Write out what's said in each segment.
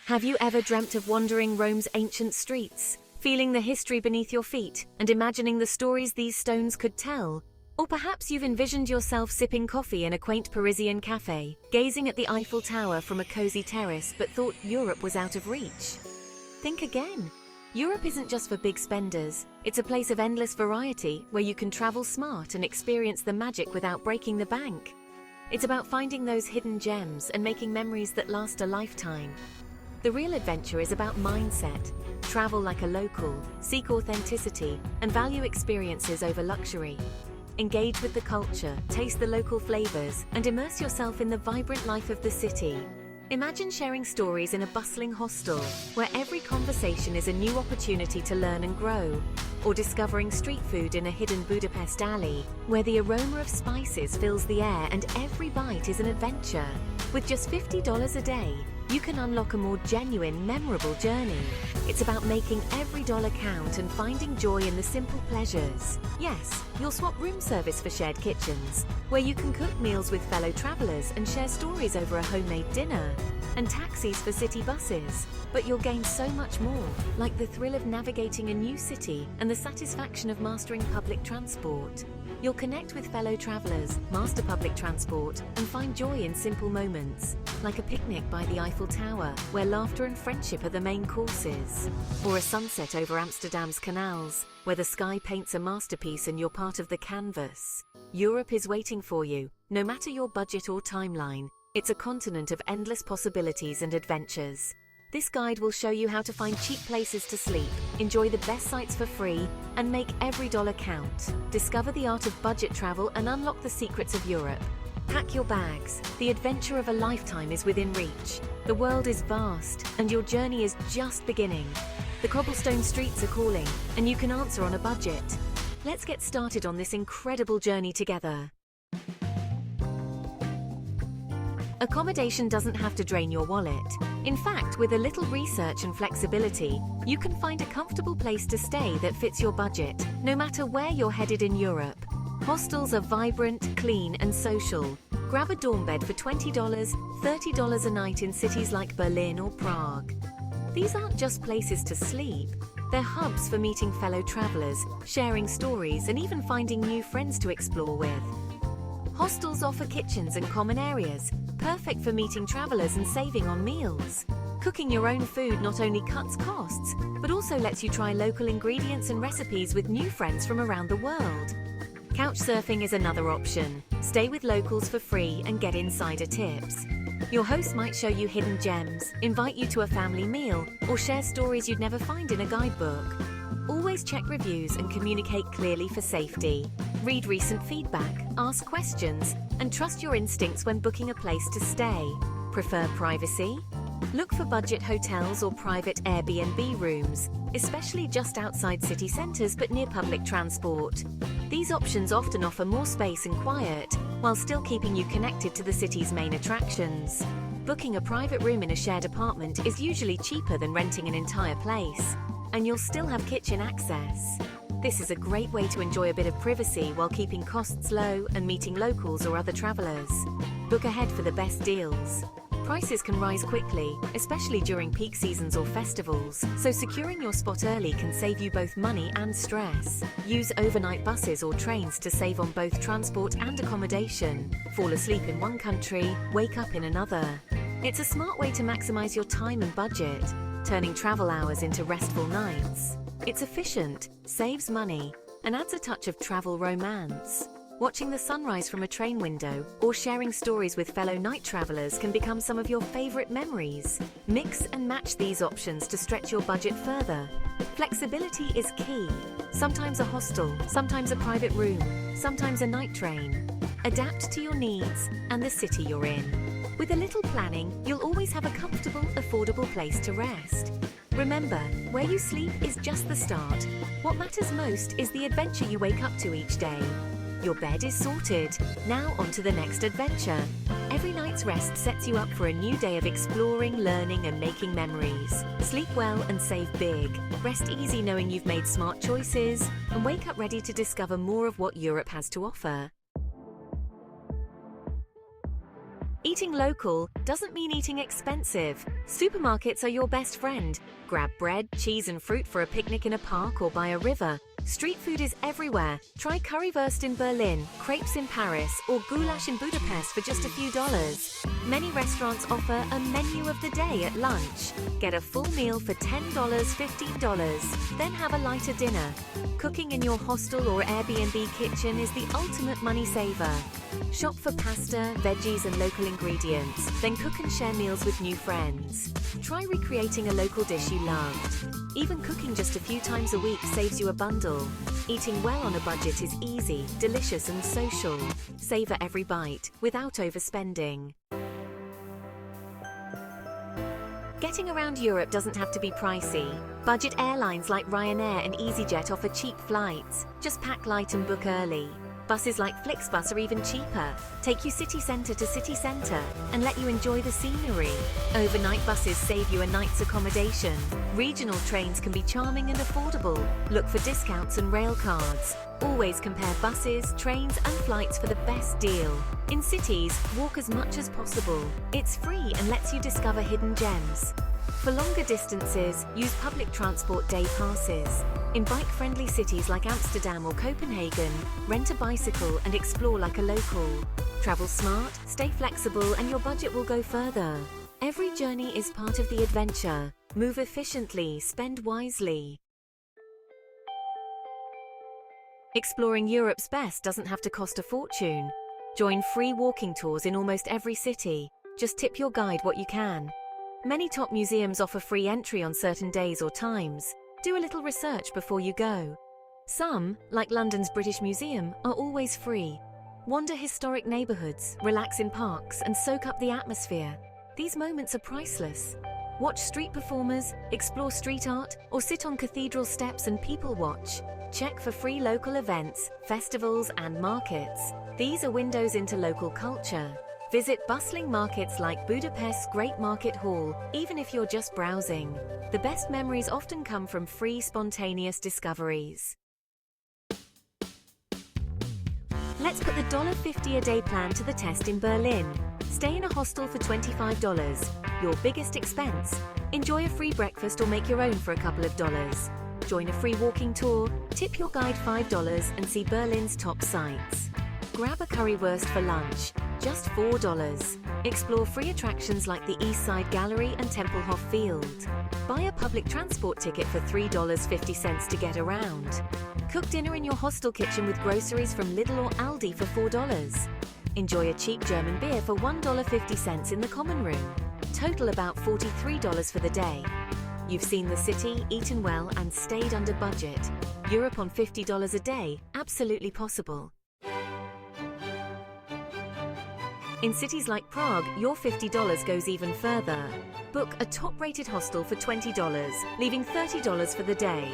Have you ever dreamt of wandering Rome's ancient streets, feeling the history beneath your feet and imagining the stories these stones could tell? Or perhaps you've envisioned yourself sipping coffee in a quaint Parisian cafe, gazing at the Eiffel Tower from a cozy terrace but thought Europe was out of reach? Think again. Europe isn't just for big spenders. It's a place of endless variety where you can travel smart and experience the magic without breaking the bank. It's about finding those hidden gems and making memories that last a lifetime. The real adventure is about mindset. Travel like a local, seek authenticity, and value experiences over luxury. Engage with the culture, taste the local flavors, and immerse yourself in the vibrant life of the city. Imagine sharing stories in a bustling hostel, where every conversation is a new opportunity to learn and grow. Or discovering street food in a hidden Budapest alley, where the aroma of spices fills the air and every bite is an adventure. With just $50 a day, you can unlock a more genuine, memorable journey. It's about making every dollar count and finding joy in the simple pleasures. Yes, you'll swap room service for shared kitchens, where you can cook meals with fellow travelers and share stories over a homemade dinner, and taxis for city buses. But you'll gain so much more, like the thrill of navigating a new city and the satisfaction of mastering public transport. You'll connect with fellow travelers, master public transport, and find joy in simple moments, like a picnic by the Eiffel Tower, where laughter and friendship are the main courses. Or a sunset over Amsterdam's canals, where the sky paints a masterpiece and you're part of the canvas. Europe is waiting for you, no matter your budget or timeline. It's a continent of endless possibilities and adventures. This guide will show you how to find cheap places to sleep, enjoy the best sights for free, and make every dollar count. Discover the art of budget travel and unlock the secrets of Europe. Pack your bags. The adventure of a lifetime is within reach. The world is vast, and your journey is just beginning. The cobblestone streets are calling, and you can answer on a budget. Let's get started on this incredible journey together. Accommodation doesn't have to drain your wallet. In fact, with a little research and flexibility, you can find a comfortable place to stay that fits your budget, no matter where you're headed in Europe. Hostels are vibrant, clean, and social. Grab a dorm bed for $20, $30 a night in cities like Berlin or Prague. These aren't just places to sleep. They're hubs for meeting fellow travelers, sharing stories, and even finding new friends to explore with. Hostels offer kitchens and common areas, perfect for meeting travelers and saving on meals. Cooking your own food not only cuts costs, but also lets you try local ingredients and recipes with new friends from around the world. Couchsurfing is another option. Stay with locals for free and get insider tips. Your host might show you hidden gems, invite you to a family meal, or share stories you'd never find in a guidebook. Always check reviews and communicate clearly for safety. Read recent feedback, ask questions, and trust your instincts when booking a place to stay. Prefer privacy? Look for budget hotels or private Airbnb rooms, especially just outside city centres but near public transport. These options often offer more space and quiet, while still keeping you connected to the city's main attractions. Booking a private room in a shared apartment is usually cheaper than renting an entire place, and you'll still have kitchen access. This is a great way to enjoy a bit of privacy while keeping costs low and meeting locals or other travelers. Book ahead for the best deals. Prices can rise quickly, especially during peak seasons or festivals, so securing your spot early can save you both money and stress. Use overnight buses or trains to save on both transport and accommodation. Fall asleep in one country, wake up in another. It's a smart way to maximize your time and budget, turning travel hours into restful nights. It's efficient, saves money, and adds a touch of travel romance. Watching the sunrise from a train window or sharing stories with fellow night travelers can become some of your favorite memories. Mix and match these options to stretch your budget further. Flexibility is key. Sometimes a hostel, sometimes a private room, sometimes a night train. Adapt to your needs and the city you're in. With a little planning, you'll always have a comfortable, affordable place to rest. Remember, where you sleep is just the start. What matters most is the adventure you wake up to each day. Your bed is sorted. Now on to the next adventure. Every night's rest sets you up for a new day of exploring, learning, and making memories. Sleep well and save big. Rest easy knowing you've made smart choices, and wake up ready to discover more of what Europe has to offer. Eating local doesn't mean eating expensive. Supermarkets are your best friend. Grab bread, cheese and fruit for a picnic in a park or by a river. Street food is everywhere. Try currywurst in Berlin, crepes in Paris, or goulash in Budapest for just a few dollars. Many restaurants offer a menu of the day at lunch. Get a full meal for $10, $15, then have a lighter dinner. Cooking in your hostel or Airbnb kitchen is the ultimate money saver. Shop for pasta, veggies and local ingredients, then cook and share meals with new friends. Try recreating a local dish you loved. Even cooking just a few times a week saves you a bundle. Eating well on a budget is easy, delicious and social. Savor every bite without overspending. Getting around Europe doesn't have to be pricey. Budget airlines like Ryanair and EasyJet offer cheap flights. Just pack light and book early. Buses like Flixbus are even cheaper. Take you city centre to city centre and let you enjoy the scenery. Overnight buses save you a night's accommodation. Regional trains can be charming and affordable. Look for discounts and rail cards. Always compare buses, trains and flights for the best deal. In cities, walk as much as possible. It's free and lets you discover hidden gems. For longer distances, use public transport day passes. In bike-friendly cities like Amsterdam or Copenhagen, rent a bicycle and explore like a local. Travel smart, stay flexible, and your budget will go further. Every journey is part of the adventure. Move efficiently, spend wisely. Exploring Europe's best doesn't have to cost a fortune. Join free walking tours in almost every city. Just tip your guide what you can. Many top museums offer free entry on certain days or times. Do a little research before you go. Some, like London's British Museum, are always free. Wander historic neighbourhoods, relax in parks, and soak up the atmosphere. These moments are priceless. Watch street performers, explore street art, or sit on cathedral steps and people watch. Check for free local events, festivals, and markets. These are windows into local culture. Visit bustling markets like Budapest's Great Market Hall, even if you're just browsing. The best memories often come from free, spontaneous discoveries. Let's put the $50 a day plan to the test in Berlin. Stay in a hostel for $25, your biggest expense. Enjoy a free breakfast or make your own for a couple of dollars. Join a free walking tour, tip your guide $5 and see Berlin's top sights. Grab a currywurst for lunch, just $4. Explore free attractions like the East Side Gallery and Tempelhof Field. Buy a public transport ticket for $3.50 to get around. Cook dinner in your hostel kitchen with groceries from Lidl or Aldi for $4. Enjoy a cheap German beer for $1.50 in the common room. Total about $43 for the day. You've seen the city, eaten well and stayed under budget. Europe on $50 a day, absolutely possible. In cities like Prague, your $50 goes even further. Book a top-rated hostel for $20, leaving $30 for the day.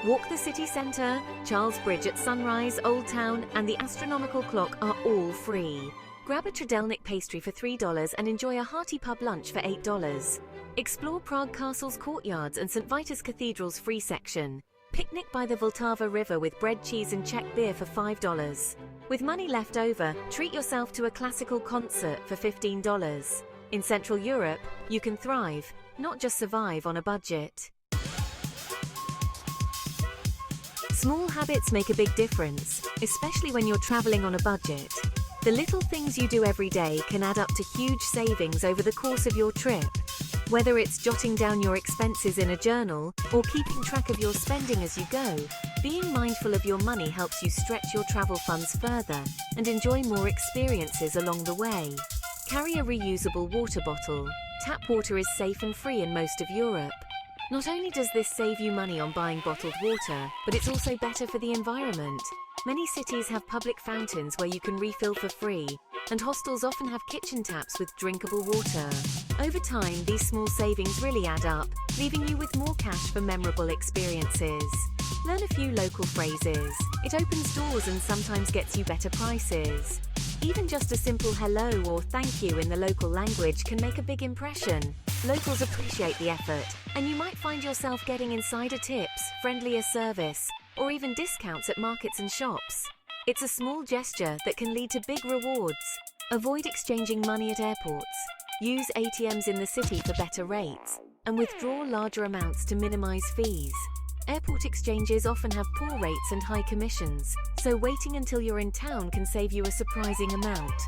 Walk the city centre, Charles Bridge at sunrise, Old Town, and the astronomical clock are all free. Grab a Tridelnik pastry for $3 and enjoy a hearty pub lunch for $8. Explore Prague Castle's courtyards and St. Vitus Cathedral's free section. Picnic by the Vltava River with bread, cheese and Czech beer for $5. With money left over, treat yourself to a classical concert for $15. In Central Europe, you can thrive, not just survive on a budget. Small habits make a big difference, especially when you're traveling on a budget. The little things you do every day can add up to huge savings over the course of your trip. Whether it's jotting down your expenses in a journal or keeping track of your spending as you go, being mindful of your money helps you stretch your travel funds further and enjoy more experiences along the way. Carry a reusable water bottle. Tap water is safe and free in most of Europe. Not only does this save you money on buying bottled water, but it's also better for the environment. Many cities have public fountains where you can refill for free, and hostels often have kitchen taps with drinkable water. Over time, these small savings really add up, leaving you with more cash for memorable experiences. Learn a few local phrases. It opens doors and sometimes gets you better prices. Even just a simple hello or thank you in the local language can make a big impression. Locals appreciate the effort, and you might find yourself getting insider tips, friendlier service, or even discounts at markets and shops. It's a small gesture that can lead to big rewards. Avoid exchanging money at airports. Use ATMs in the city for better rates, and withdraw larger amounts to minimize fees. Airport exchanges often have poor rates and high commissions, so waiting until you're in town can save you a surprising amount.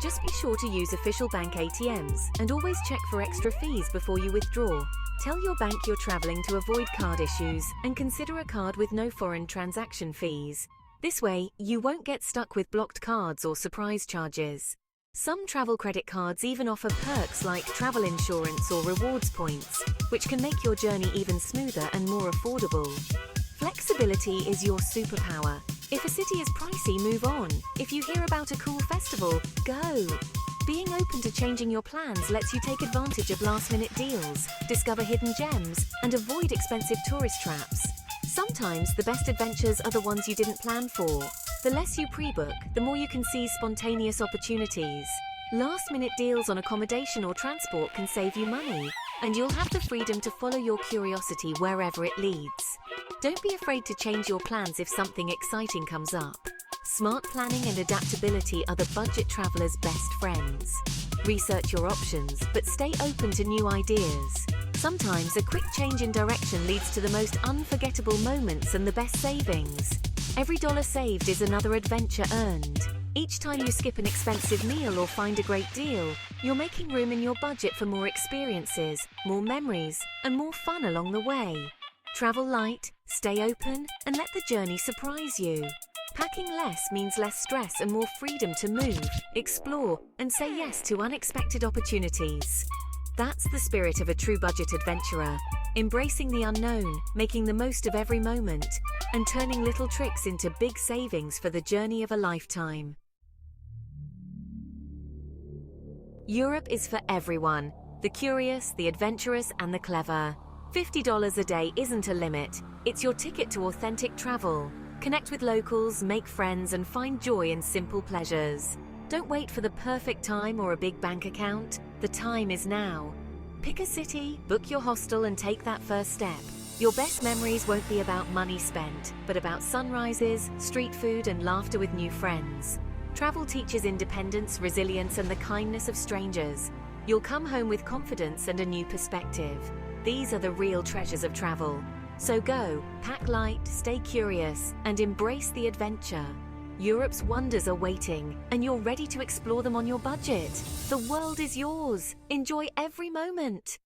Just be sure to use official bank ATMs and always check for extra fees before you withdraw. Tell your bank you're traveling to avoid card issues and consider a card with no foreign transaction fees. This way, you won't get stuck with blocked cards or surprise charges. Some travel credit cards even offer perks like travel insurance or rewards points, which can make your journey even smoother and more affordable. Flexibility is your superpower. If a city is pricey, move on. If you hear about a cool festival, go. Being open to changing your plans lets you take advantage of last-minute deals, discover hidden gems, and avoid expensive tourist traps. Sometimes the best adventures are the ones you didn't plan for. The less you pre-book, the more you can seize spontaneous opportunities. Last-minute deals on accommodation or transport can save you money, and you'll have the freedom to follow your curiosity wherever it leads. Don't be afraid to change your plans if something exciting comes up. Smart planning and adaptability are the budget traveler's best friends. Research your options, but stay open to new ideas. Sometimes a quick change in direction leads to the most unforgettable moments and the best savings. Every dollar saved is another adventure earned. Each time you skip an expensive meal or find a great deal, you're making room in your budget for more experiences, more memories, and more fun along the way. Travel light, stay open, and let the journey surprise you. Packing less means less stress and more freedom to move, explore, and say yes to unexpected opportunities. That's the spirit of a true budget adventurer, embracing the unknown, making the most of every moment, and turning little tricks into big savings for the journey of a lifetime. Europe is for everyone, the curious, the adventurous, and the clever. $50 a day isn't a limit, it's your ticket to authentic travel. Connect with locals, make friends, and find joy in simple pleasures. Don't wait for the perfect time or a big bank account. The time is now. Pick a city, book your hostel, and take that first step. Your best memories won't be about money spent, but about sunrises, street food, and laughter with new friends. Travel teaches independence, resilience, and the kindness of strangers. You'll come home with confidence and a new perspective. These are the real treasures of travel. So go, pack light, stay curious, and embrace the adventure. Europe's wonders are waiting, and you're ready to explore them on your budget. The world is yours. Enjoy every moment.